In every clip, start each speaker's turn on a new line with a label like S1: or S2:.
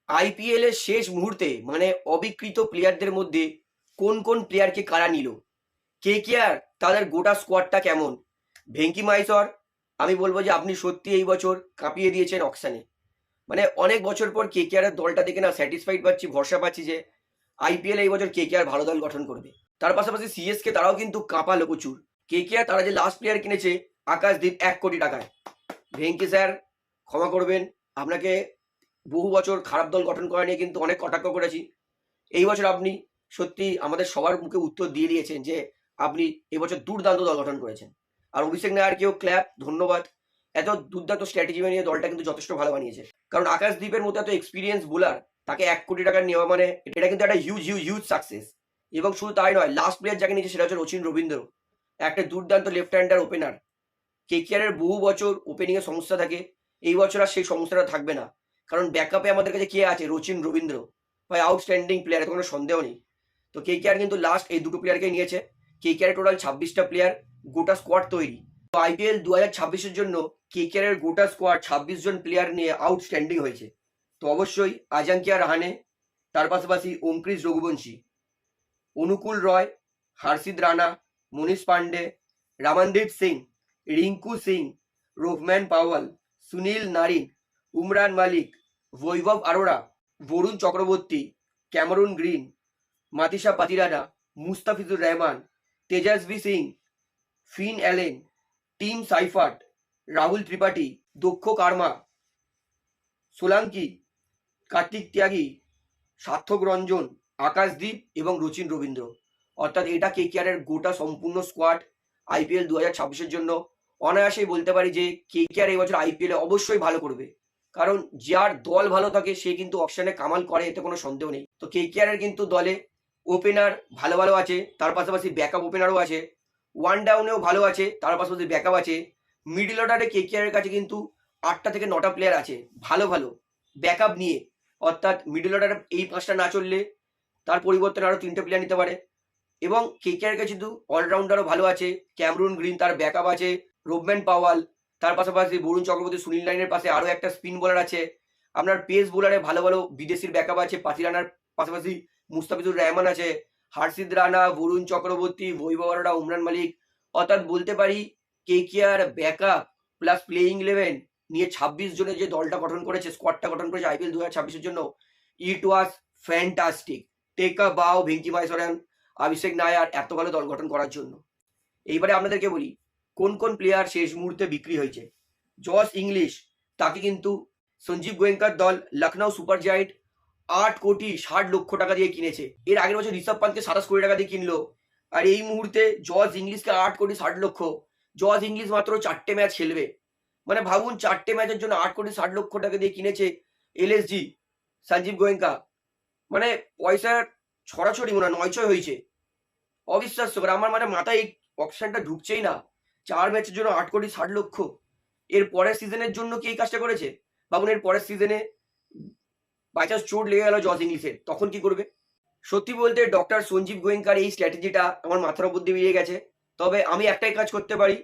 S1: IPL এর শেষ মুহূর্তে মানে অবিকৃত প্লেয়ারদের মধ্যে কোন কোন প্লেয়ারকে কারা নিল, কেকেআর তাদের গোটা স্কোয়াডটা কেমন, ভেঙ্কি মাইসর আমি বলবো যে আপনি সত্যি এই বছর কাঁপিয়ে দিয়েছেন অকশানে। মানে অনেক বছর পর কেকেআর এর দলটা দেখে না স্যাটিসফাইড পাচ্ছি, ভরসা পাচ্ছি যে আইপিএল এই বছর কেকেআর ভালো দল গঠন করবে। তার পাশাপাশি সিএসকে তারাও কিন্তু কাঁপালো প্রচুর। কেকেআর তারা যে লাস্ট প্লেয়ার কিনেছে আকাশদীপ 1 কোটি টাকায়। ভেঙ্কি স্যার ক্ষমা করবেন, আপনাকে বহু বছর খারাপ দল গঠন করা নিয়ে কিন্তু অনেক কটাক্ষ করেছি। এই বছর আপনি সত্যি আমাদের সবার মুখে উত্তর দিয়ে দিয়েছেন যে আপনি এবছর দুর্দান্ত দল গঠন করেছেন। আর অভিষেক নায়ারকেও ক্ল্যাপ, ধন্যবাদ। এত দুর্দান্ত স্ট্র্যাটেজি বানিয়ে দলটা কিন্তু যথেষ্ট ভালো বানিয়েছে। কারণ আকাশদীপের মতো এত এক্সপিরিয়েন্স বোলার তাকে 1 কোটি টাকা নেওয়া মানে এটা কিন্তু একটা হিউজ হিউজ হিউজ সাকসেস। এবং শুধু তাই নয়, লাস্ট প্লেয়ার যাকে নিয়েছে সেটা হচ্ছে রচিন রবীন্দ্র, একটা দুর্দান্ত লেফট হ্যান্ডার ওপেনার। কেকেআর এর বহু বছর ওপেনিং এর সমস্যা থাকে, এই বছর আর সেই সমস্যাটা থাকবে না। কারণ ব্যাকআপে আমাদের কাছে কে আছে? রচিন রবীন্দ্র, ভাই আউটস্ট্যান্ডিং প্লেয়ার, এত কোনো সন্দেহ নেই। তো কেকেআর কিন্তু লাস্ট এই দুটো প্লেয়ারকে নিয়েছে। কেকেআর টোটাল 26টা প্লেয়ার, গোটা স্কোয়াড তৈরি। তো আইপিএল 2026-এর জন্য কেকেআর এর গোটা স্কোয়াড 26 জন প্লেয়ার নিয়ে আউটস্ট্যান্ডিং হয়েছে। তো অবশ্যই আজাঙ্কিয়া রাহানে, তার পাশাপাশি Angkrish Raghuvanshi, Anukul Roy, Harshit Rana, Manish Pandey, Ramandeep Singh, Rinku Singh, Rovman Powell, Sunil Narine, Umran Malik, Vaibhav Arora, Varun Chakravarthy, Cameron Green, Matheesha Pathirana, Mustafizur Rahman, Tejasvi Singh, Finn Allen, Tim Seifert, Rahul Tripathi, Daksh কার্মা, সোলাঙ্কি, কার্তিক ত্যাগী, সার্থক রঞ্জন, আকাশদীপ এবং রচিন রবীন্দ্র। অর্থাৎ এটা কেকেআর এর গোটা সম্পূর্ণ স্কোয়াড আইপিএল 2026-এর জন্য। অনায়াসেই বলতে পারি যে কেকেআর এই বছর আইপিএল এ অবশ্যই ভালো করবে। কারণ যার দল ভালো থাকে সে কিন্তু অকশনে কামাল করে, এতে কোনো সন্দেহ নেই। তো কেকেআর এর কিন্তু দলে ওপেনার ভালো ভালো আছে, তার পাশাপাশি ব্যাকআপ ওপেনারও আছে, ওয়ান ডাউনেও ভালো আছে, তার পাশাপাশি ব্যাকআপ আছে। মিডল অর্ডারে কেকেআর এর কাছে কিন্তু 8টা থেকে 9টা প্লেয়ার আছে ভালো ভালো ব্যাকআপ নিয়ে। অর্থাৎ মিডল অর্ডারে এই 5টা না চললে তার পরিবর্তনে আরো 3টে প্লেয়ার নিতে পারে। এবং কেকেআর কাছে কিন্তু অলরাউন্ডারও ভালো আছে, ক্যামেরুন গ্রিন তার ব্যাকআপ আছে, রোহম্যান পাওয়াল, তার পাশাপাশি বরুণ চক্রবর্তী, সুনীল নারিনের পাশে আরো একটা স্পিন বোলার আছে। আপনার পেস বোলারে ভালো ভালো বিদেশির ব্যাকআপ আছে, পাতিরানার পাশাপাশি মুস্তাফিজুর রহমান আছে, হর্ষিত রানা, বরুণ চক্রবর্তী, বৈভব আরোরা, উমরান মালিক। অর্থাৎ বলতে পারি কেকেআর ব্যাকআপ প্লাস প্লেইং 11 নিয়ে 26 জনের যে দলটা গঠন করেছে, স্কোয়াডটা গঠন করেছে আইপিএল 2026-এর জন্য, ইট ওয়াজ ফ্যান্টাস্টিক। টেক আ বাও ভেঙ্কি মাইসরেন, অভিষেক নায়ার এত ভালো দল গঠন করার জন্য। এইবারে আপনাদেরকে বলি কোন কোন প্লেয়ার শেষ মুহূর্তে বিক্রি হয়েছে। জস ইংলিশ, তাকে কিন্তু সঞ্জীব গোয়েঙ্কার দল লখনৌ সুপার জায়েন্ট 8 কোটি 60 লক্ষ টাকা দিয়ে কিনেছে। এর আগের বছর ঋষভ পান্তকে 27 কোটি টাকা দিয়ে কিনলো, আর এই মুহূর্তে জস ইংলিশকে 8 কোটি 60 লক্ষ। জস ইংলিশ মাত্র 4টে ম্যাচ খেলবে, মানে ভাবুন 4টে ম্যাচের জন্য 8 কোটি 60 লক্ষ টাকা দিয়ে কিনেছে এলএসজি সঞ্জীব গোয়েঙ্কা। মানে পয়সার ছড়াছড়ি মনে হয় 9-6 হয়েছে। অবিশ্বাস্যকর, আমার মানে মাথায় এই অপশনটা ঢুকছেই না। 4 ম্যাচের জন্য 8 কোটি 60 লক্ষ। এর পরের সিজনের জন্য কি এই কাজটা করেছে? ভাবুন এর পরের সিজনে বাই চান্স চোট লেগে গেল জস ইংলিশের, তখন কি করবে? সত্যি বলতে ডক্টর সঞ্জীব গোয়েঙ্কার এই স্ট্র্যাটেজিটা আমার মাথার উপর দিয়ে বেরিয়ে গেছে। তবে আমি একটাই কাজ করতে পারি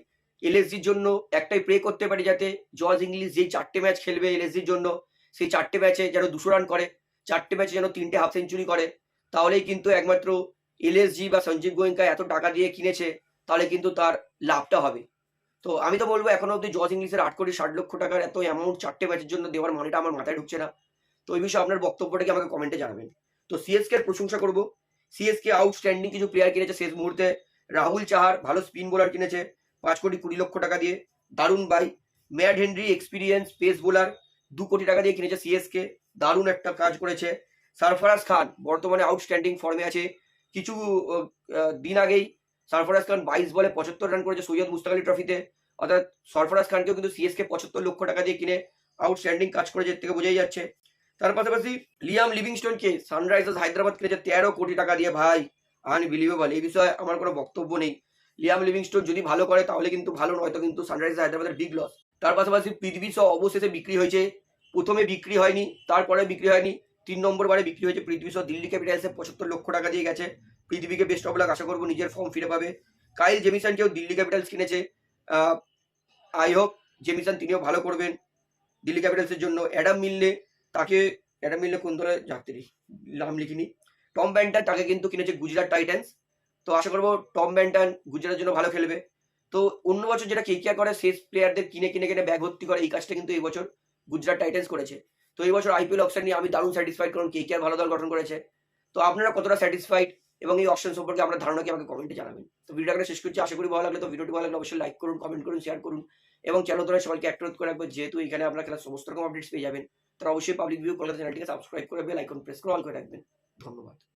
S1: এলএসজির জন্য, একটাই প্রে করতে পারি যাতে জস ইংলিশ যেই 4টে ম্যাচ খেলবে এলএসজির জন্য, সেই 4টে ম্যাচে যেন 200 রান করে, 4টে ম্যাচে যেন 3টে হাফ সেঞ্চুরি করে। তাহলেই কিন্তু একমাত্র এলএসজি বা সঞ্জীব গোয়েঙ্কা এত টাকা দিয়ে কিনেছে, তাহলে কিন্তু তার লাভটা হবে। তো আমি তো বলবো এখনো অব্দি জস ইংলিশের 8 কোটি 60 লক্ষ টাকার এত অ্যামাউন্ট 4টে ম্যাচের জন্য দেওয়ার মানেটা আমার মাথায় ঢুকছে না। তো এই বিষয়ে আপনার বক্তব্যটাকে আমাকে কমেন্টে জানাবেন। তো সিএসকে এর প্রশংসা করব, সিএসকে আউটস্ট্যান্ডিং কিছু প্লেয়ার কিনেছে শেষ মুহূর্তে। রাহুল চাহার ভালো স্পিন বোলার কিনেছে 5 কোটি 20 লক্ষ টাকা দিয়ে, দারুণ buy. Matt Henry experience pace bowler 2 crore টাকা দিয়ে কিনেছে সিএসকে, দারুণ একটা কাজ করেছে। সরফরাজ খান বর্তমানে আউটস্ট্যান্ডিং ফর্মে আছে। কিছু দিন আগেই সরফরাজ খান 22 বলে 75 রান করেছে সৈয়দ মুস্তাক আলী ট্রফিতে। অর্থাৎ সরফরাজ খানকেও কিন্তু সিএসকে 75 লক্ষ টাকা দিয়ে কিনে আউটস্ট্যান্ডিং কাজ করেছে, এর থেকে বোঝাই যাচ্ছে। তার পাশাপাশি লিয়াম লিভিংস্টোনকে সানরাইজার্স হায়দ্রাবাদ কিনেছে 13 কোটি টাকা দিয়ে, ভাই আনবিলিভেবল। এই বিষয়ে আমার কোনো বক্তব্য নেই। লিয়াম লিভিংস্টোন যদি ভালো করে তাহলে কিন্তু ভালো, নয়তো কিন্তু সানরাইজার্স হায়দ্রাবাদের বিগ লস। তার পাশাপাশি পৃথ্বী শ অবশেষে বিক্রি হয়েছে, প্রথমে বিক্রি হয়নি, তারপরে বিক্রি হয়নি, 3 নম্বর বারে বিক্রি হয়েছে পৃথ্বী শ। দিল্লি ক্যাপিটালসে 75 লক্ষ টাকা দিয়ে গেছে। পৃথিবীকে বেস্ট অফ লাক, আশা করবো নিজের ফর্ম ফিরে পাবে। কাইল জেমিসনকেও দিল্লি ক্যাপিটালস কিনেছে, আই হোপ জেমিসন তিনিও ভালো করবেন দিল্লি ক্যাপিটালসের জন্য। অ্যাডাম মিলনে তাকে এটা মিললে কোন দলে যাত্রী নাম লিখিনি। টম ব্যান্টন তাকে কিন্তু কিনেছে গুজরাট টাইটান্স। তো আশা করবো টম ব্যান্টন গুজরাটের জন্য ভালো খেলবে। তো অন্য বছর যেটা কেকেআর করে শেষ প্লেয়ারদের কিনে কিনে কিনে ব্যাগ ভর্তি করে, এই কাজটা কিন্তু এই বছর গুজরাট টাইটান্স করেছে। তো এই বছর আইপিএল অপশন নিয়ে আমি দারুণ স্যাটিসফাইড, কারণ কেকেআর ভালো দল গঠন করেছে। তো আপনারা কতটা স্যাটিসফাইড এবং এই অপশন সম্পর্কে আপনার ধারণা কি আমাকে কমেন্টে জানাবেন। তো ভিডিওটা শেষ করছি, আশা করি ভালো লাগলে। তো ভিডিওটি ভালো লাগলে অবশ্যই লাইক করুন, কমেন্ট করুন, শেয়ার করুন এবং চ্যানেল ধরে সবাইকে অ্যাক্টিভ করে রাখবেন, যেহেতু এখানে আপনার খেলার সমস্ত রকম আপডেটস পেয়ে যাবেন। তারা অবশ্যই পাবলিক ভিউ কলকাতা চ্যানেলটিকে সাবস্ক্রাইব করে বেল আইকন প্রেস করে অল করে রাখবেন। ধন্যবাদ।